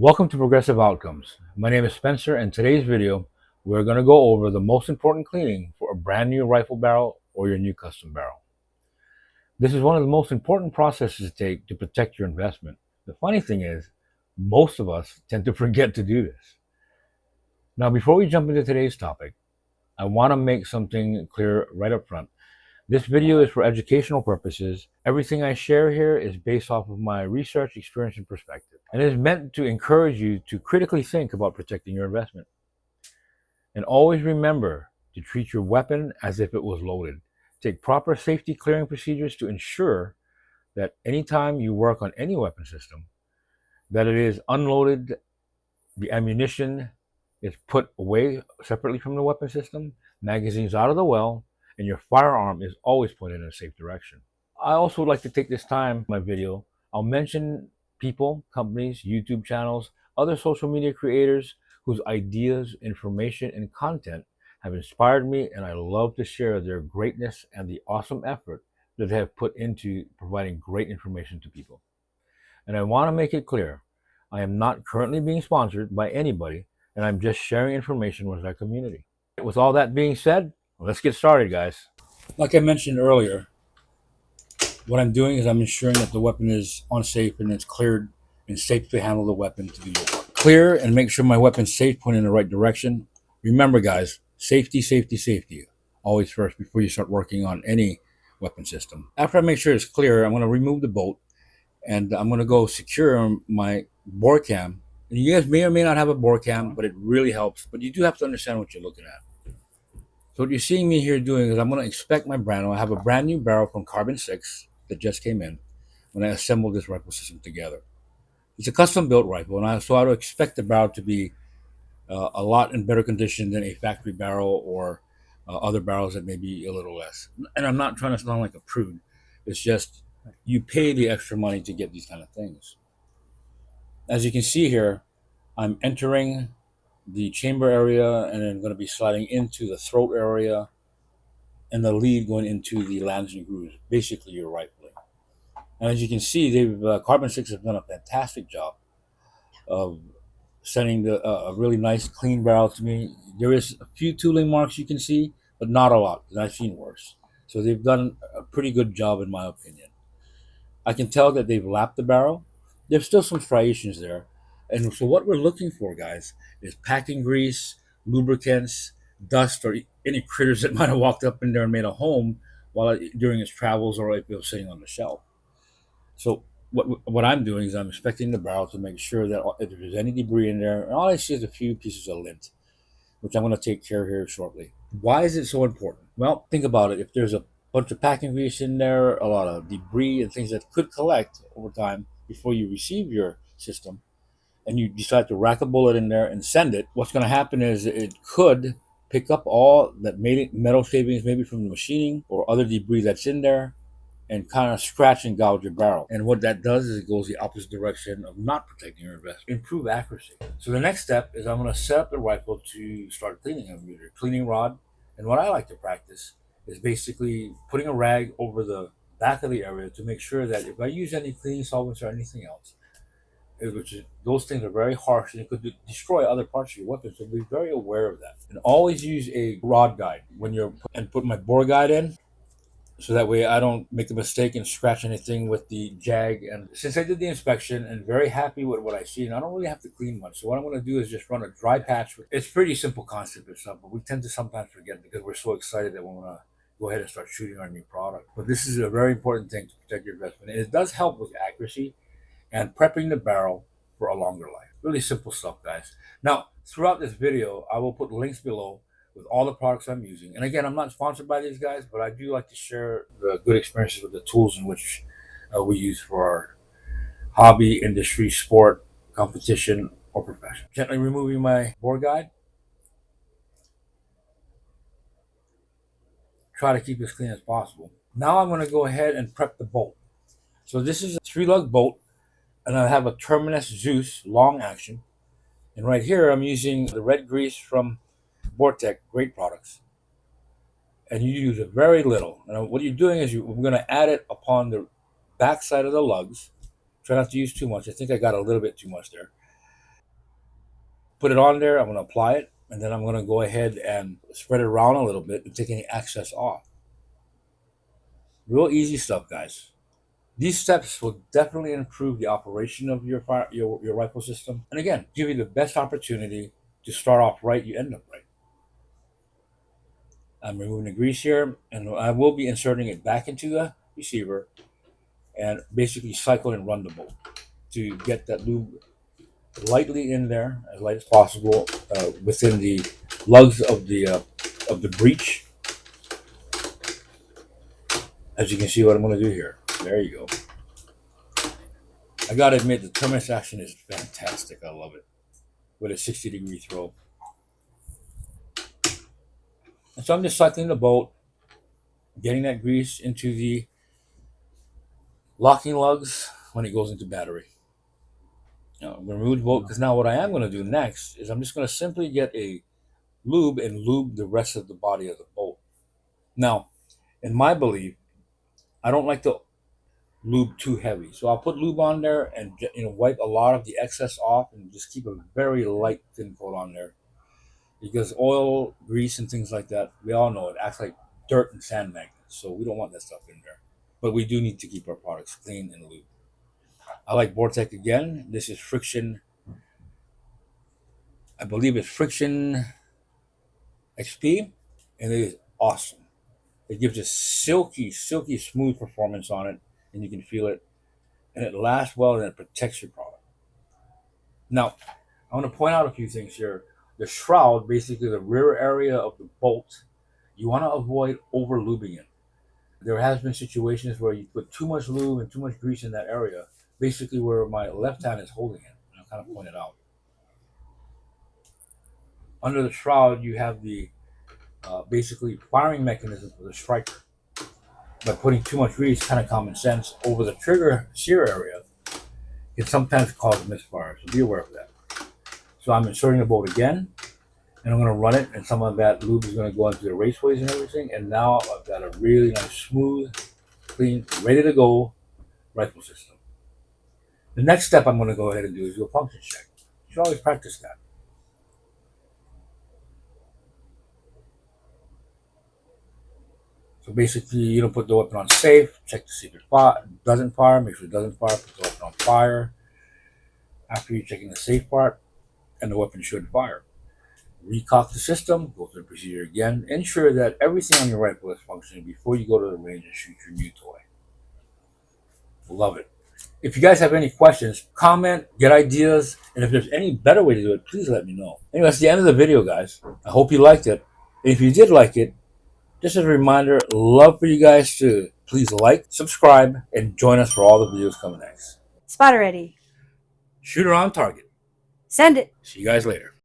Welcome to Progressive Outcomes. My name is Spencer, and today's video, we're going to go over the most important cleaning for a brand new rifle barrel or your new custom barrel. This is one of the most important processes to take to protect your investment. The funny thing is, most of us tend to forget to do this. Now, before we jump into today's topic, I want to make something clear right up front. This video is for educational purposes. Everything I share here is based off of my research, experience, and perspective, and it is meant to encourage you to critically think about protecting your investment. And always remember to treat your weapon as if it was loaded. Take proper safety clearing procedures to ensure that anytime you work on any weapon system, that it is unloaded, the ammunition is put away separately from the weapon system, magazines out of the well, and your firearm is always pointed in a safe direction. I also would like to take this time in my video. I'll mention people, companies, YouTube channels, other social media creators whose ideas, information, and content have inspired me, and I love to share their greatness and the awesome effort that they have put into providing great information to people. And I want to make it clear, I am not currently being sponsored by anybody, and I'm just sharing information with our community. With all that being said, let's get started, guys. Like I mentioned earlier, what I'm doing is I'm ensuring that the weapon is unsafe and it's cleared and safe to handle the weapon to do your work. Clear and make sure my weapon's safe, pointing in the right direction. Remember, guys, safety, safety, safety. Always first before you start working on any weapon system. After I make sure it's clear, I'm going to remove the bolt and I'm going to go secure my bore cam. And you guys may or may not have a bore cam, but it really helps. But you do have to understand what you're looking at. So what you're seeing me here doing is I'm going to inspect my brand. I have a brand new barrel from Carbon 6 that just came in when I assembled this rifle system together. It's a custom built rifle, and so I would expect the barrel to be a lot in better condition than a factory barrel or other barrels that may be a little less. And I'm not trying to sound like a prude. It's just you pay the extra money to get these kind of things. As you can see here, I'm entering the chamber area and then going to be sliding into the throat area and the lead going into the lands and grooves, basically your rifling. And as you can see, Carbon 6 have done a fantastic job of sending a really nice clean barrel to me. There is a few tooling marks you can see, but not a lot, because I've seen worse. So they've done a pretty good job in my opinion. I can tell that they've lapped the barrel. There's still some striations there. And so what we're looking for, guys, is packing grease, lubricants, dust, or any critters that might have walked up in there and made a home during its travels or if it was sitting on the shelf. So what I'm doing is I'm inspecting the barrel to make sure that if there's any debris in there, and all I see is a few pieces of lint, which I'm going to take care of here shortly. Why is it so important? Well, think about it. If there's a bunch of packing grease in there, a lot of debris and things that could collect over time before you receive your system, and you decide to rack a bullet in there and send it, what's going to happen is it could pick up all that metal shavings, maybe from the machining or other debris that's in there, and kind of scratch and gouge your barrel. And what that does is it goes the opposite direction of not protecting your investment. Improve accuracy. So the next step is I'm going to set up the rifle to start cleaning. I'm using a cleaning rod. And what I like to practice is basically putting a rag over the back of the area to make sure that if I use any cleaning solvents or anything else, those things are very harsh and it could destroy other parts of your weapon. So be very aware of that. And always use a rod guide and put my bore guide in, so that way I don't make a mistake and scratch anything with the jag. And since I did the inspection and very happy with what I see, and I don't really have to clean much, so what I'm going to do is just run a dry patch. It's pretty simple concept and stuff, but we tend to sometimes forget because we're so excited that we want to go ahead and start shooting our new product. But this is a very important thing to protect your investment, and it does help with accuracy and prepping the barrel for a longer life. Really simple stuff, guys. Now, throughout this video, I will put links below with all the products I'm using. And again, I'm not sponsored by these guys, but I do like to share the good experiences with the tools in which we use for our hobby, industry, sport, competition, or profession. Gently removing my bore guide. Try to keep it as clean as possible. Now I'm going to go ahead and prep the bolt. So this is a 3-lug bolt, and I have a Terminus Zeus long action. And right here, I'm using the red grease from Vortec, great products. And you use it very little. And what you're doing is we're going to add it upon the back side of the lugs. Try not to use too much. I think I got a little bit too much there. put it on there, I'm going to apply it, and then I'm going to go ahead and spread it around a little bit and take any excess off. Real easy stuff, guys. These steps will definitely improve the operation of your your rifle system, and again, give you the best opportunity to start off right. You end up right. I'm removing the grease here, and I will be inserting it back into the receiver and basically cycle and run the bolt to get that lube lightly in there, as light as possible, within the lugs of the breech. As you can see, what I'm going to do here. There you go. I gotta admit, the terminus action is fantastic. I love it with a 60-degree throw. And so I'm just cycling the bolt, getting that grease into the locking lugs when it goes into battery. Now, I'm going to remove the bolt because now what I am going to do next is I'm just going to simply get a lube and lube the rest of the body of the bolt. Now, in my belief, I don't like to lube too heavy, so I'll put lube on there and wipe a lot of the excess off and just keep a very light thin coat on there, because oil, grease, and things like that, we all know it acts like dirt and sand magnets, so we don't want that stuff in there. But we do need to keep our products clean and lubed. I like Vortex again. This is friction. I believe it's friction XP, and it is awesome. It gives a silky, silky smooth performance on it, and you can feel it, and it lasts well, and it protects your product. Now, I want to point out a few things here. The shroud, basically the rear area of the bolt, you want to avoid over lubing it. There has been situations where you put too much lube and too much grease in that area, basically where my left hand is holding it. I'll kind of point it out. Under the shroud, you have the basically firing mechanism for the striker. By putting too much grease, kind of common sense, over the trigger sear area, can sometimes cause a misfire. So be aware of that. So I'm inserting the bolt again, and I'm going to run it, and some of that lube is going to go into the raceways and everything. And now I've got a really nice, smooth, clean, ready to go rifle system. The next step I'm going to go ahead and do is do a function check. You should always practice that. So basically, you don't put the weapon on safe, check to see if it doesn't fire, make sure it doesn't fire, put the weapon on fire. After you're checking the safe part, and the weapon should fire. Recock the system, go through the procedure again, ensure that everything on your rifle is functioning before you go to the range and shoot your new toy. Love it. If you guys have any questions, comment, get ideas, and if there's any better way to do it, please let me know. Anyway, that's the end of the video, guys. I hope you liked it. If you did like it, just as a reminder, love for you guys to please like, subscribe, and join us for all the videos coming next. Spotter ready. Shooter on target. Send it. See you guys later.